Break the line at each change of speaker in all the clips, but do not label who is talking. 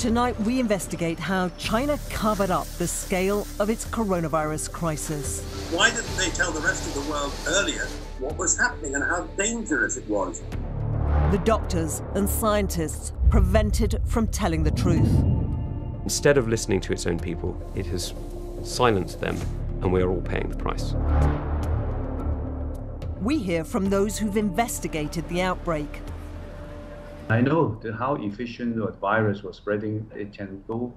Tonight, we investigate how China covered up the scale of its coronavirus crisis.
Why didn't they tell the rest of the world earlier what was happening and how dangerous it was?
The doctors and scientists prevented from telling the truth.
Instead of listening to its own people, it has silenced them, and we are all paying the price.
We hear from those who've investigated the outbreak.
I know how efficient the virus was spreading. It can go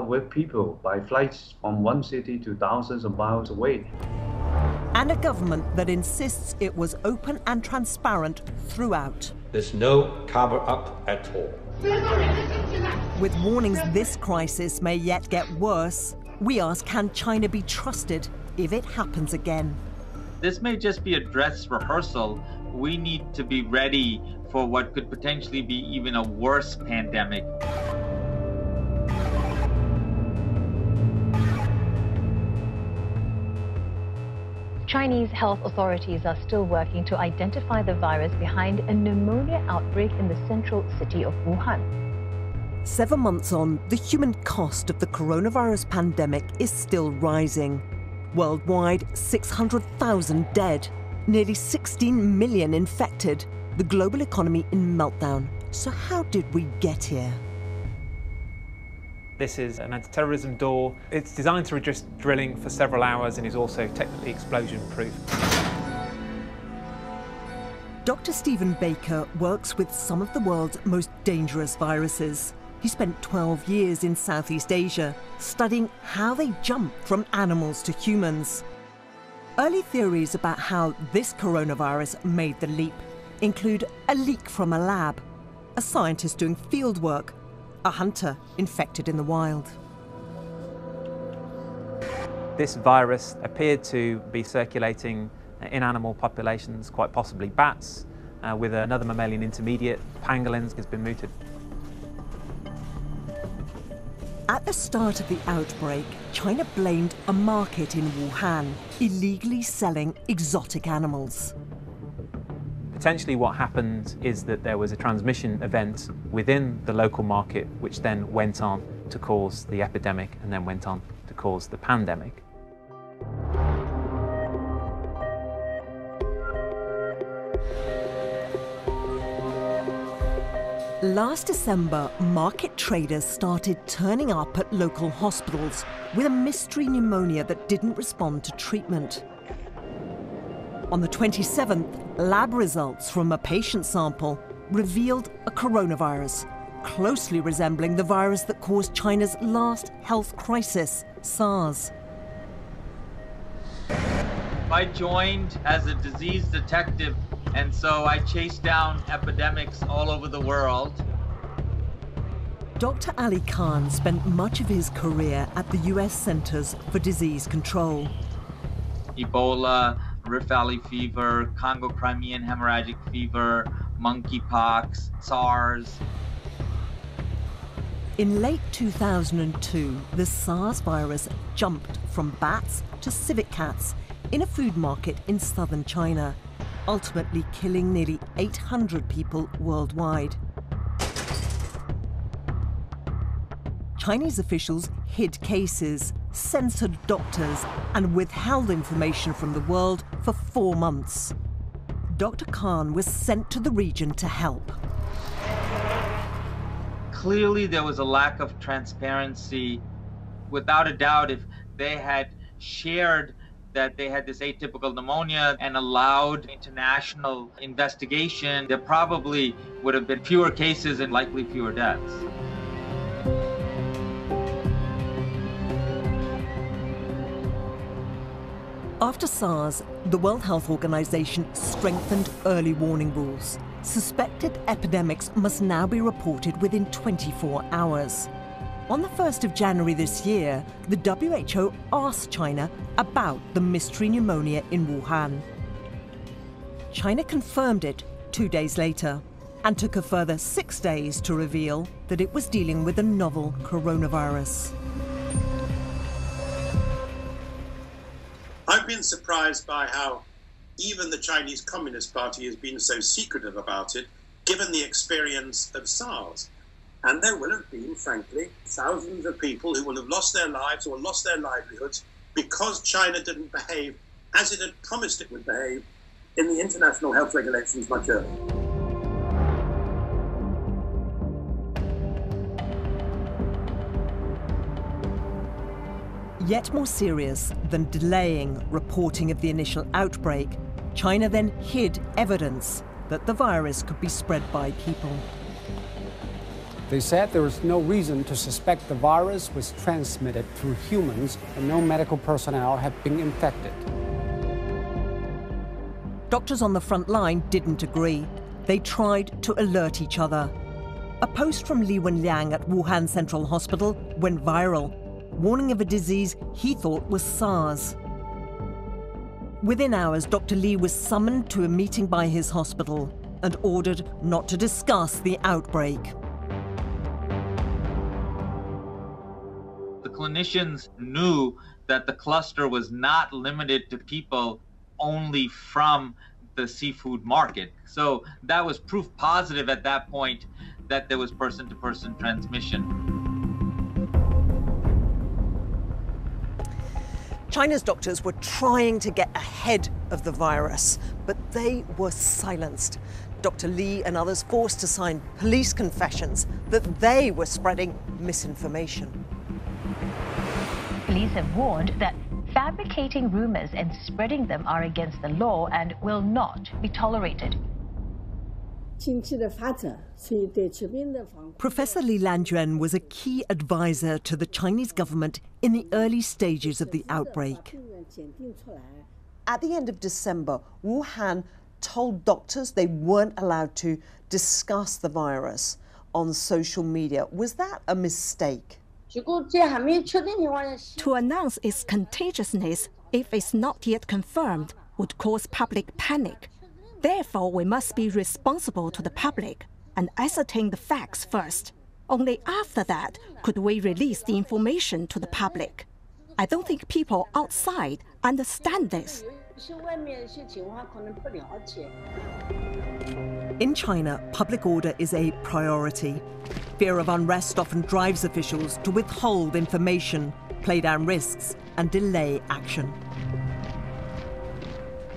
with people by flights from one city to thousands of miles away.
And a government that insists it was open and transparent throughout.
There's no cover-up at all.
With warnings this crisis may yet get worse, we ask, can China be trusted if it happens again?
This may just be a dress rehearsal. We need to be ready for what could potentially be even a worse pandemic.
Chinese health authorities are still working to identify the virus behind a pneumonia outbreak in the central city of Wuhan.
7 months on, the human cost of the coronavirus pandemic is still rising. Worldwide, 600,000 dead, nearly 16 million infected, the global economy in meltdown. So how did we get here?
This is an anti-terrorism door. It's designed to resist drilling for several hours and is also technically explosion-proof.
Dr. Stephen Baker works with some of the world's most dangerous viruses. He spent 12 years in Southeast Asia, studying how they jump from animals to humans. Early theories about how this coronavirus made the leap include a leak from a lab, a scientist doing field work, a hunter infected in the wild.
This virus appeared to be circulating in animal populations, quite possibly bats, with another mammalian intermediate, pangolins, has been mooted.
At the start of the outbreak, China blamed a market in Wuhan, illegally selling exotic animals.
Potentially what happened is that there was a transmission event within the local market which then went on to cause the epidemic and then went on to cause the pandemic.
Last December, market traders started turning up at local hospitals with a mystery pneumonia that didn't respond to treatment. On the 27th, lab results from a patient sample revealed a coronavirus, closely resembling the virus that caused China's last health crisis, SARS.
I joined as a disease detective, and so I chased down epidemics all over the world.
Dr. Ali Khan spent much of his career at the US Centers for Disease Control.
Ebola, Rift Valley fever, Congo-Crimean hemorrhagic fever, monkeypox, SARS.
In late 2002, the SARS virus jumped from bats to civet cats in a food market in southern China, ultimately killing nearly 800 people worldwide. Chinese officials hid cases, censored doctors, and withheld information from the world for 4 months. Dr. Khan was sent to the region to help.
Clearly there was a lack of transparency. Without a doubt, if they had shared that they had this atypical pneumonia and allowed international investigation, there probably would have been fewer cases and likely fewer deaths.
After SARS, the World Health Organization strengthened early warning rules. Suspected epidemics must now be reported within 24 hours. On the 1st of January this year, the WHO asked China about the mystery pneumonia in Wuhan. China confirmed it 2 days later and took a further 6 days to reveal that it was dealing with a novel coronavirus.
I've been surprised by how even the Chinese Communist Party has been so secretive about it, given the experience of SARS. And there will have been, frankly, thousands of people who will have lost their lives or lost their livelihoods because China didn't behave as it had promised it would behave in the international health regulations much earlier.
Yet more serious than delaying reporting of the initial outbreak, China then hid evidence that the virus could be spread by people.
They said there was no reason to suspect the virus was transmitted through humans and no medical personnel have been infected.
Doctors on the front line didn't agree. They tried to alert each other. A post from Li Wenliang at Wuhan Central Hospital went viral, warning of a disease he thought was SARS. Within hours, Dr. Li was summoned to a meeting by his hospital and ordered not to discuss the outbreak.
The clinicians knew that the cluster was not limited to people only from the seafood market. So that was proof positive at that point that there was person-to-person transmission.
China's doctors were trying to get ahead of the virus, but they were silenced. Dr. Li and others forced to sign police confessions that they were spreading misinformation.
Police have warned that fabricating rumors and spreading them are against the law and will not be tolerated.
Professor Li Lanjuan was a key advisor to the Chinese government in the early stages of the outbreak. At the end of December, Wuhan told doctors they weren't allowed to discuss the virus on social media. Was that a mistake?
To announce its contagiousness, if it's not yet confirmed, would cause public panic. Therefore, we must be responsible to the public and ascertain the facts first. Only after that could we release the information to the public. I don't think people outside understand this.
In China, public order is a priority. Fear of unrest often drives officials to withhold information, play down risks, and delay action.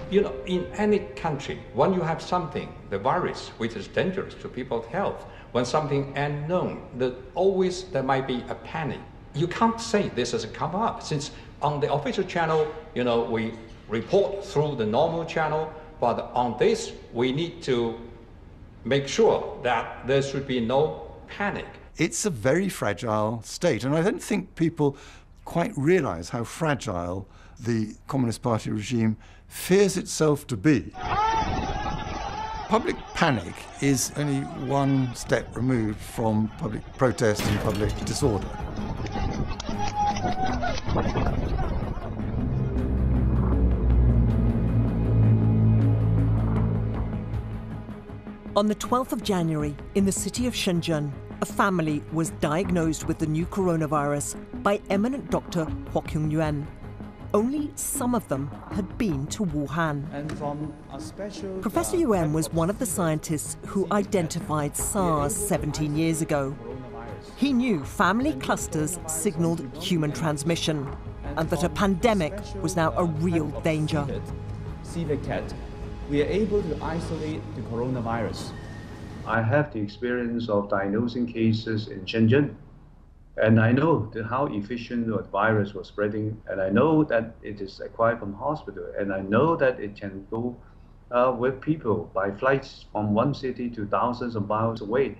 You know, in any country, when you have something, the virus, which is dangerous to people's health, when something unknown, there might be a panic. You can't say this has come up, since on the official channel, you know, we report through the normal channel, but on this, we need to make sure that there should be no panic.
It's a very fragile state, and I don't think people quite realize how fragile the Communist Party regime fears itself to be. Public panic is only one step removed from public protest and public disorder.
On the 12th of January, in the city of Shenzhen, a family was diagnosed with the new coronavirus by eminent Dr. Huo Qingyuan. Only some of them had been to Wuhan. Professor Yuan was one of the scientists who identified SARS 17 years ago. He knew family clusters signaled human transmission and that a pandemic was now a real danger.
We are able to isolate the coronavirus.
I have the experience of diagnosing cases in Shenzhen, and I know how efficient the virus was spreading, and I know that it is acquired from hospital, and I know that it can go with people by flights from one city to thousands of miles away.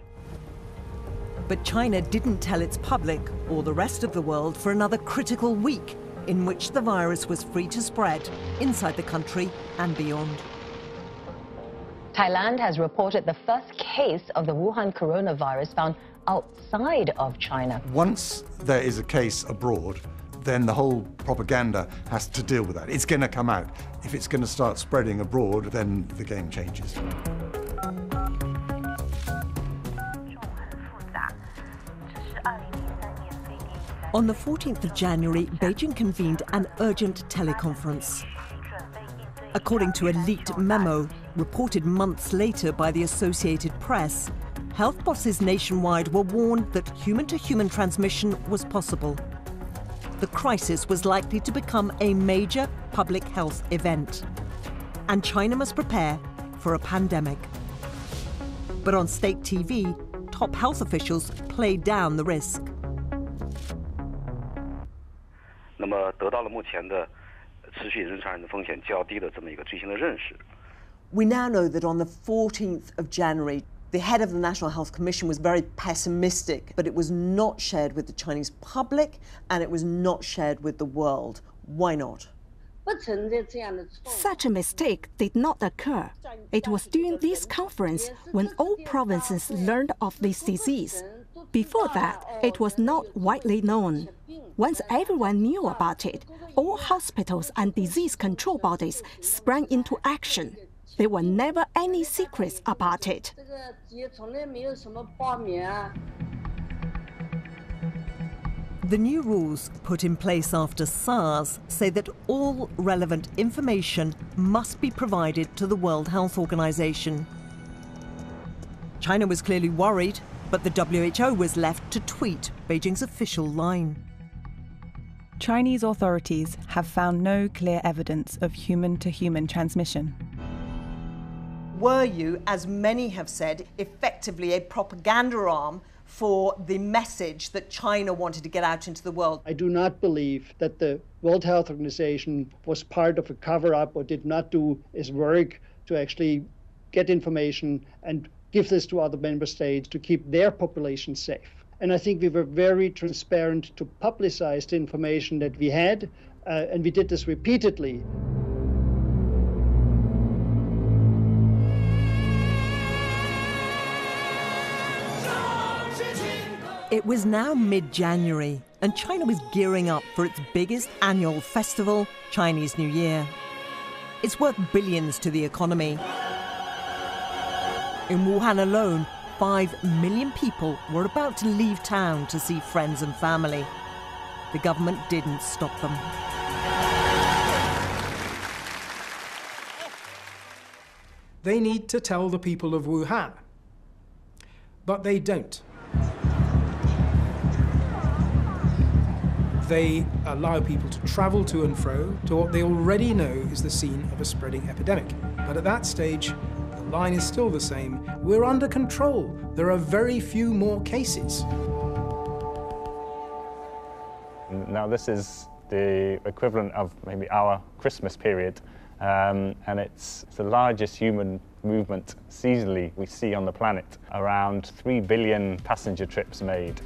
But China didn't tell its public or the rest of the world for another critical week in which the virus was free to spread inside the country and beyond.
Thailand has reported the first case of the Wuhan coronavirus found outside of China.
Once there is a case abroad, then the whole propaganda has to deal with that. It's going to come out. If it's going to start spreading abroad, then the game changes.
On the 14th of January, Beijing convened an urgent teleconference. According to a leaked memo reported months later by the Associated Press, health bosses nationwide were warned that human-to-human transmission was possible. The crisis was likely to become a major public health event, and China must prepare for a pandemic. But on state TV, top health officials played down the risk.
We now know that on the 14th of January, the head of the National Health Commission was very pessimistic, but it was not shared with the Chinese public and it was not shared with the world. Why not?
Such a mistake did not occur. It was during this conference when all provinces learned of this disease. Before that, it was not widely known. Once everyone knew about it, all hospitals and disease control bodies sprang into action. There were never any secrets about it.
The new rules put in place after SARS say that all relevant information must be provided to the World Health Organization. China was clearly worried, but the WHO was left to tweet Beijing's official line.
Chinese authorities have found no clear evidence of human-to-human transmission.
Were you, as many have said, effectively a propaganda arm for the message that China wanted to get out into the world?
I do not believe that the World Health Organization was part of a cover-up or did not do its work to actually get information and give this to other member states to keep their population safe. And I think we were very transparent to publicize the information that we had, and we did this repeatedly.
It was now mid-January, and China was gearing up for its biggest annual festival, Chinese New Year. It's worth billions to the economy. In Wuhan alone, 5 million people were about to leave town to see friends and family. The government didn't stop them.
They need to tell the people of Wuhan, but they don't. They allow people to travel to and fro to what they already know is the scene of a spreading epidemic. But at that stage, the line is still the same. We're under control. There are very few more cases.
Now this is the equivalent of maybe our Christmas period, and it's the largest human movement seasonally we see on the planet. Around 3 billion passenger trips made.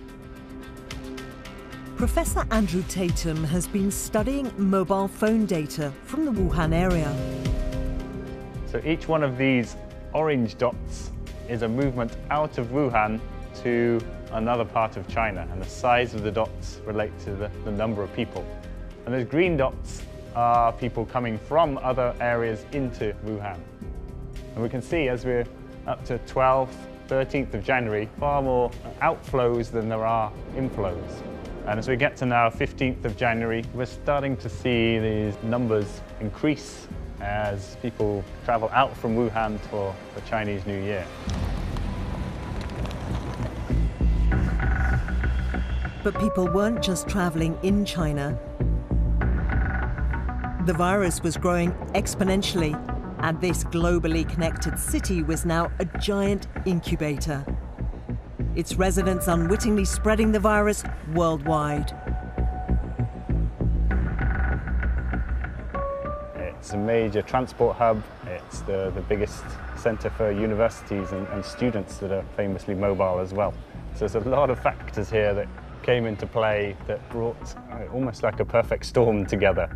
Professor Andrew Tatum has been studying mobile phone data from the Wuhan area.
So each one of these orange dots is a movement out of Wuhan to another part of China, and the size of the dots relate to the number of people. And those green dots are people coming from other areas into Wuhan. And we can see as we're up to 12th, 13th of January, far more outflows than there are inflows. And as we get to now 15th of January, we're starting to see these numbers increase as people travel out from Wuhan for the Chinese New Year.
But people weren't just traveling in China. The virus was growing exponentially, and this globally connected city was now a giant incubator. Its residents unwittingly spreading the virus worldwide.
It's a major transport hub. It's the biggest centre for universities and students that are famously mobile as well. So there's a lot of factors here that came into play that brought almost like a perfect storm together.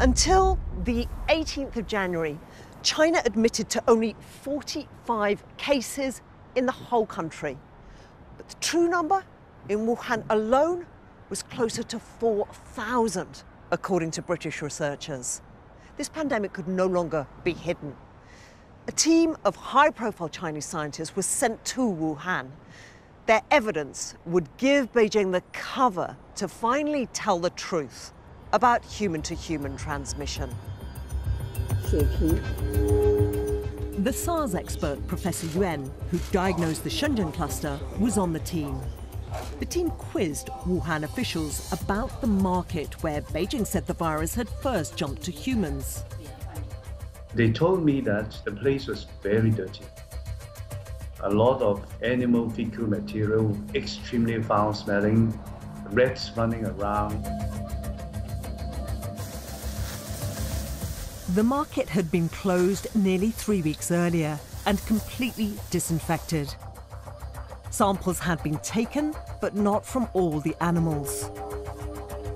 Until the 18th of January, China admitted to only 45 cases in the whole country. But the true number in Wuhan alone was closer to 4,000, according to British researchers. This pandemic could no longer be hidden. A team of high-profile Chinese scientists was sent to Wuhan. Their evidence would give Beijing the cover to finally tell the truth about human-to-human transmission.
水平
The SARS expert, Professor Yuan, who diagnosed the Shenzhen cluster, was on the team. The team quizzed Wuhan officials about the market where Beijing said the virus had first jumped to humans.
They told me that the place was very dirty. A lot of animal fecal material, extremely foul-smelling, rats running around.
The market had been closed nearly 3 weeks earlier and completely disinfected. Samples had been taken, but not from all the animals.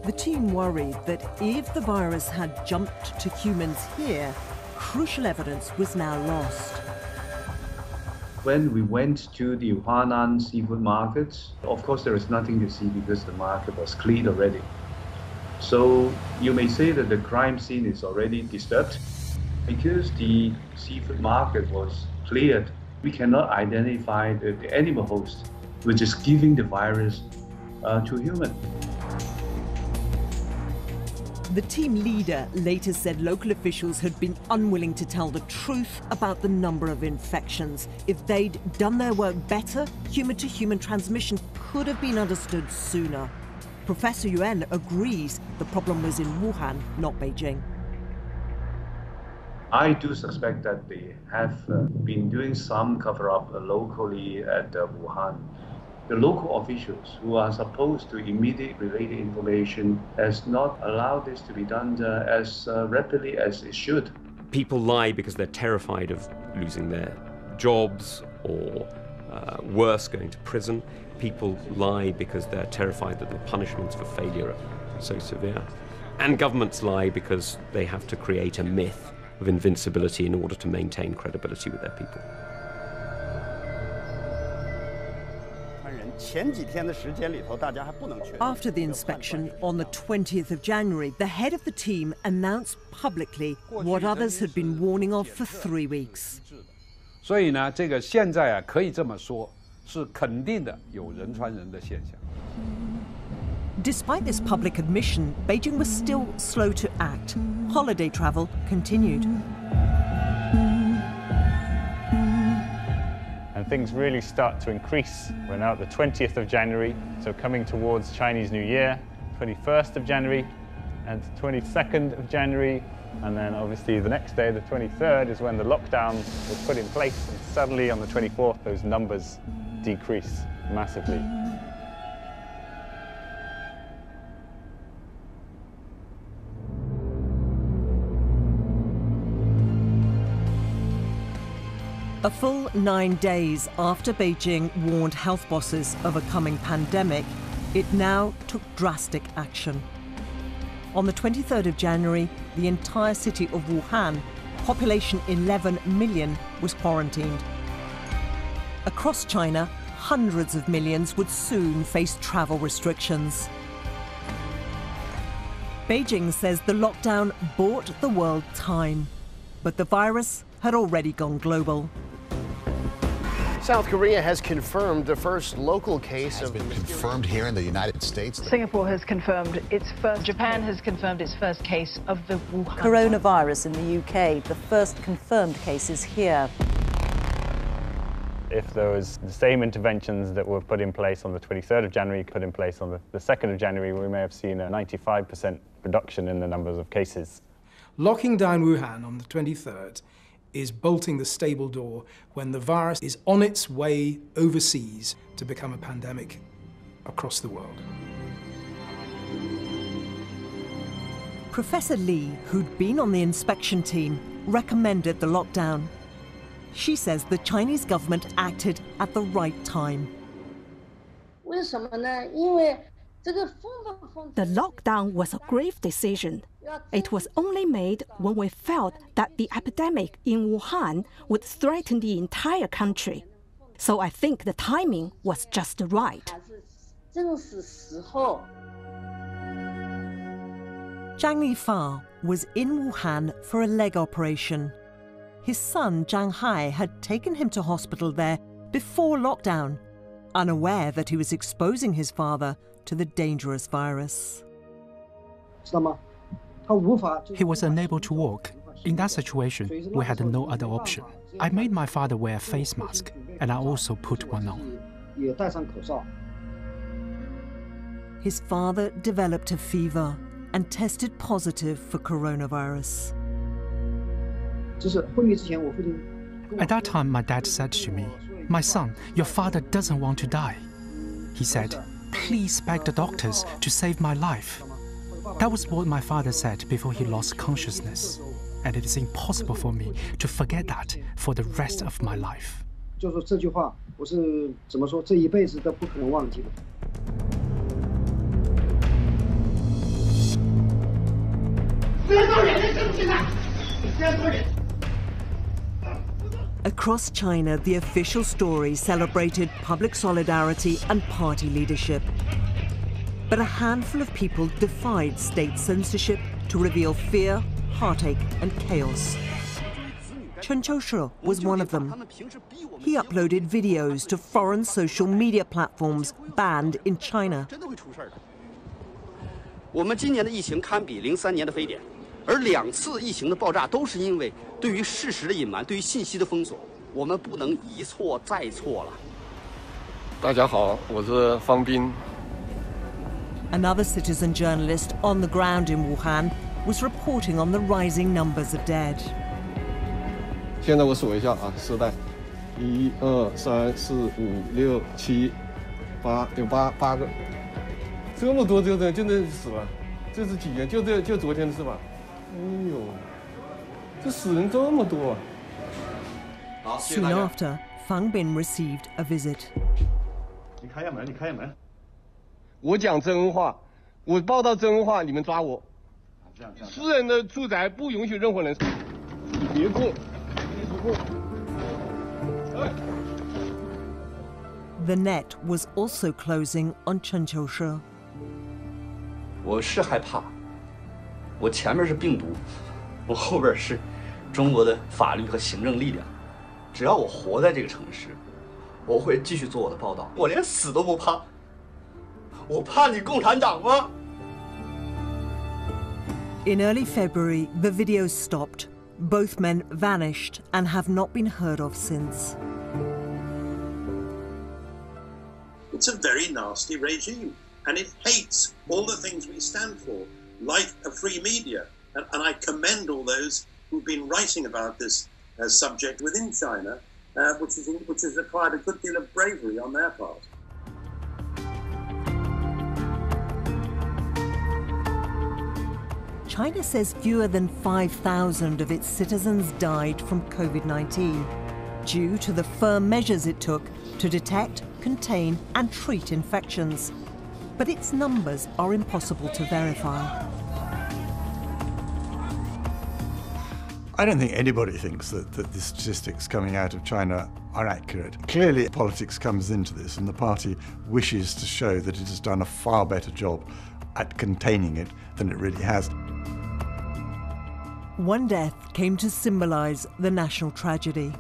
The team worried that if the virus had jumped to humans here, crucial evidence was now lost.
When we went to the Huanan seafood market, of course there is nothing to see because the market was cleaned already. So you may say that the crime scene is already disturbed. Because the seafood market was cleared, we cannot identify the animal host, which is giving the virus to human.
The team leader later said local officials had been unwilling to tell the truth about the number of infections. If they'd done their work better, human-to-human transmission could have been understood sooner. Professor Yuan agrees the problem was in Wuhan, not Beijing.
I do suspect that they have been doing some cover-up locally at Wuhan. The local officials who are supposed to immediately relay the information has not allowed this to be done as rapidly as it should.
People lie because they're terrified of losing their jobs or worse, going to prison. People lie because they're terrified that the punishments for failure are so severe. And governments lie because they have to create a myth of invincibility in order to maintain credibility with their people.
After the inspection on the 20th of January, the head of the team announced publicly what others had been warning of for 3 weeks.
所以呢，这个现在啊，可以这么说，是肯定的有人传人的现象。
Despite this public admission, Beijing was still slow to act. Holiday travel continued.
And things really start to increase. We're now at the 20th of January, so coming towards Chinese New Year, 21st of January, and 22nd of January, and then obviously the next day, the 23rd, is when the lockdown was put in place, and suddenly on the 24th, those numbers decrease massively.
A full 9 days after Beijing warned health bosses of a coming pandemic, it now took drastic action. On the 23rd of January, the entire city of Wuhan, population 11 million, was quarantined. Across China, hundreds of millions would soon face travel restrictions. Beijing says the lockdown bought the world time, but the virus had already gone global.
South Korea has confirmed the first local case
has been confirmed here in the United States.
Singapore has confirmed its first. Japan has confirmed its first case of the Wuhan
coronavirus in the UK. The first confirmed cases here.
If there was the same interventions that were put in place on the 23rd of January, put in place on the 2nd of January, we may have seen a 95% reduction in the numbers of cases.
Locking down Wuhan on the 23rd is bolting the stable door when the virus is on its way overseas to become a pandemic across the world.
Professor Li, who'd been on the inspection team, recommended the lockdown. She says the Chinese government acted at the right time.
The lockdown was a grave decision. It was only made when we felt that the epidemic in Wuhan would threaten the entire country. So I think the timing was just right.
Zhang Lifa was in Wuhan for a leg operation. His son, Zhang Hai, had taken him to hospital there before lockdown, unaware that he was exposing his father to the dangerous virus.
He was unable to walk.
In that situation, we had no other option. I made my father wear a face mask, and I also put one on.
His father developed a fever and tested positive for coronavirus.
At that time, my dad said to me, "My son, your father doesn't want to die." He said, "Please beg the doctors to save my life." That was what my father said before he lost consciousness, and it is impossible for me to forget that for the rest of my life.
Across China, the official story celebrated public solidarity and party leadership. But a handful of people defied state censorship to reveal fear, heartache, and chaos. Chen Qiushi was one of them. He uploaded videos to foreign social media platforms banned in China.
我们今年的疫情堪比03年的非典。 而2次疫情的爆炸都是因为对于事实的隐瞒，对于信息的封锁，我们不能一错再错了。
大家好，我是方斌。
Another citizen journalist on the ground in Wuhan was reporting on the rising numbers of dead.
现在我数一下啊，时代，1、2、3、4、5、6、7、8，有八个，这么多就真的死了，这是几年？就昨天的是吧？ 哎呦，这死人这么多！
Soon after, Fang Bin received a visit.
你开下门，你开下门。我讲真话，我报道真话，你们抓我。私人的住宅不允许任何人。别过，别过。
The net was also closing on Chen Qiushi.
我是害怕。 我前面是病毒，我后边是中国的法律和行政力量。只要我活在这个城市，我会继续做我的报道。我连死都不怕，我怕你共产党吗？
In early February, the videos stopped. Both men vanished and have not been heard of since.
It's a very nasty regime, and it hates all the things we stand for. Like a free media, and I commend all those who've been writing about this subject within China, which has required a good deal of bravery on their part.
China says fewer than 5,000 of its citizens died from COVID-19 due to the firm measures it took to detect, contain, and treat infections. But its numbers are impossible to verify.
I don't think anybody thinks that the statistics coming out of China are accurate. Clearly, politics comes into this, and the party wishes to show that it has done a far better job at containing it than it really has.
One death came to symbolize the national tragedy.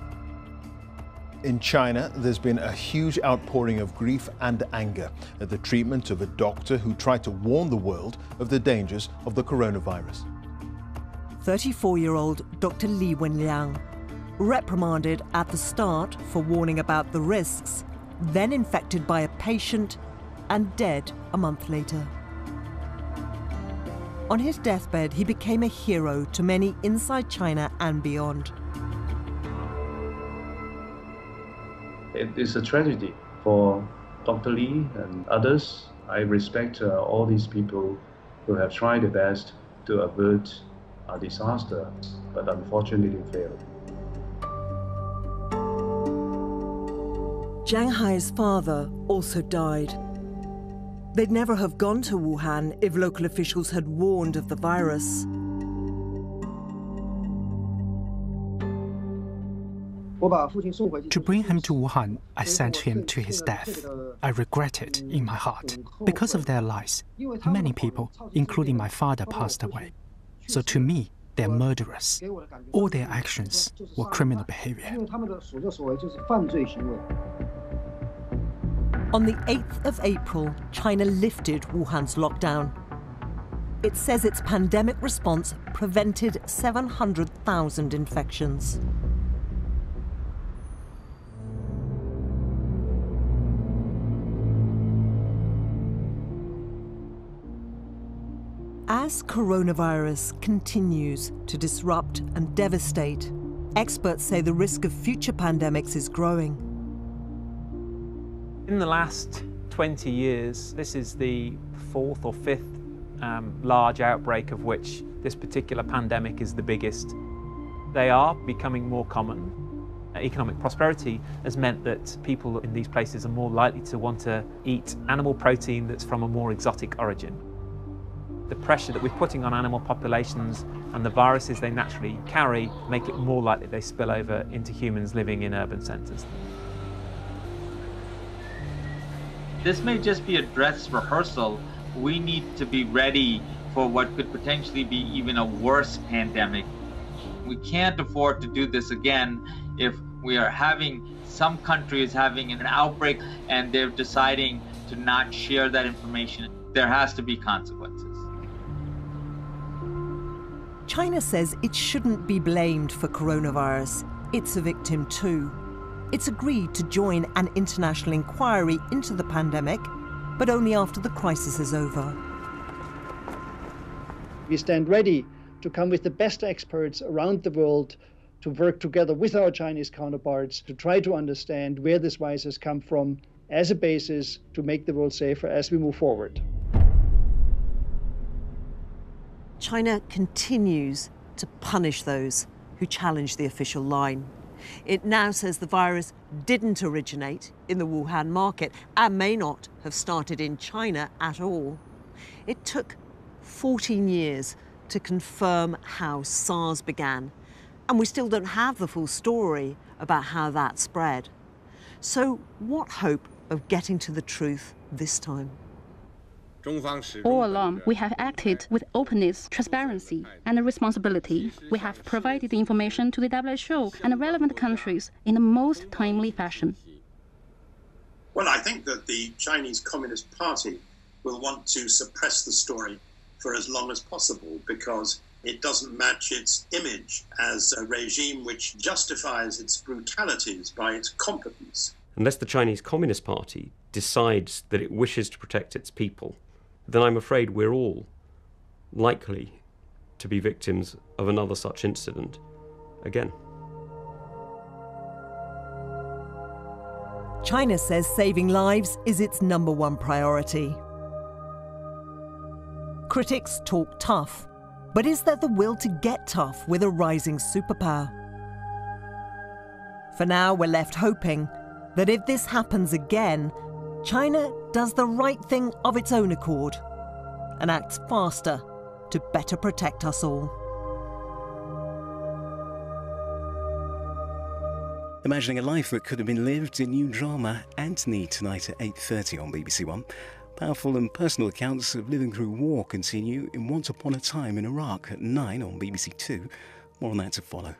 In China, there's been a huge outpouring of grief and anger at the treatment of a doctor who tried to warn the world of the dangers of the coronavirus.
34-year-old Dr. Li Wenliang, reprimanded at the start for warning about the risks, then infected by a patient and dead a month later. On his deathbed, he became a hero to many inside China and beyond.
It is a tragedy for Dr. Li and others. I respect all these people who have tried their best to avert a disaster, but unfortunately failed.
Zhang Hai's father also died. They'd never have gone to Wuhan if local officials had warned of the virus.
To bring him to Wuhan, I sent him to his death. I regret it in my heart. Because of their lies, many people, including my father, passed away. So to me, they're murderers. All their actions were criminal behavior.
On the 8th of April, China lifted Wuhan's lockdown. it says its pandemic response prevented 700,000 infections. As coronavirus continues to disrupt and devastate, experts say the risk of future pandemics is growing.
In the last 20 years, this is the fourth or fifth large outbreak of which this particular pandemic is the biggest. They are becoming more common. Economic prosperity has meant that people in these places are more likely to want to eat animal protein that's from a more exotic origin. The pressure that we're putting on animal populations and the viruses they naturally carry make it more likely they spill over into humans living in urban centres.
This may just be a dress rehearsal. We need to be ready for what could potentially be even a worse pandemic. We can't afford to do this again if we are having some countries having an outbreak and they're deciding to not share that information. There has to be consequences.
China says it shouldn't be blamed for coronavirus. It's a victim too. It's agreed to join an international inquiry into the pandemic, but only after the crisis is over.
We stand ready to come with the best experts around the world to work together with our Chinese counterparts to try to understand where this virus has come from as a basis to make the world safer as we move forward.
China continues to punish those who challenge the official line. It now says the virus didn't originate in the Wuhan market and may not have started in China at all. It took 14 years to confirm how SARS began, and we still don't have the full story about how that spread. So what hope of getting to the truth this time?
All along, we have acted with openness, transparency, and responsibility. We have provided information to the WHO and relevant countries in the most timely fashion.
Well, I think that the Chinese Communist Party will want to suppress the story for as long as possible because it doesn't match its image as a regime which justifies its brutalities by its competence.
Unless the Chinese Communist Party decides that it wishes to protect its people, then I'm afraid we're all likely to be victims of another such incident again.
China says saving lives is its #1 priority. Critics talk tough, but is there the will to get tough with a rising superpower? For now, we're left hoping that if this happens again, China does the right thing of its own accord and acts faster to better protect us all.
Imagining a life that could have been lived in new drama Anthony tonight at 8:30 on BBC One. Powerful and personal accounts of living through war continue in Once Upon a Time in Iraq at 9 on BBC Two. More on that to follow.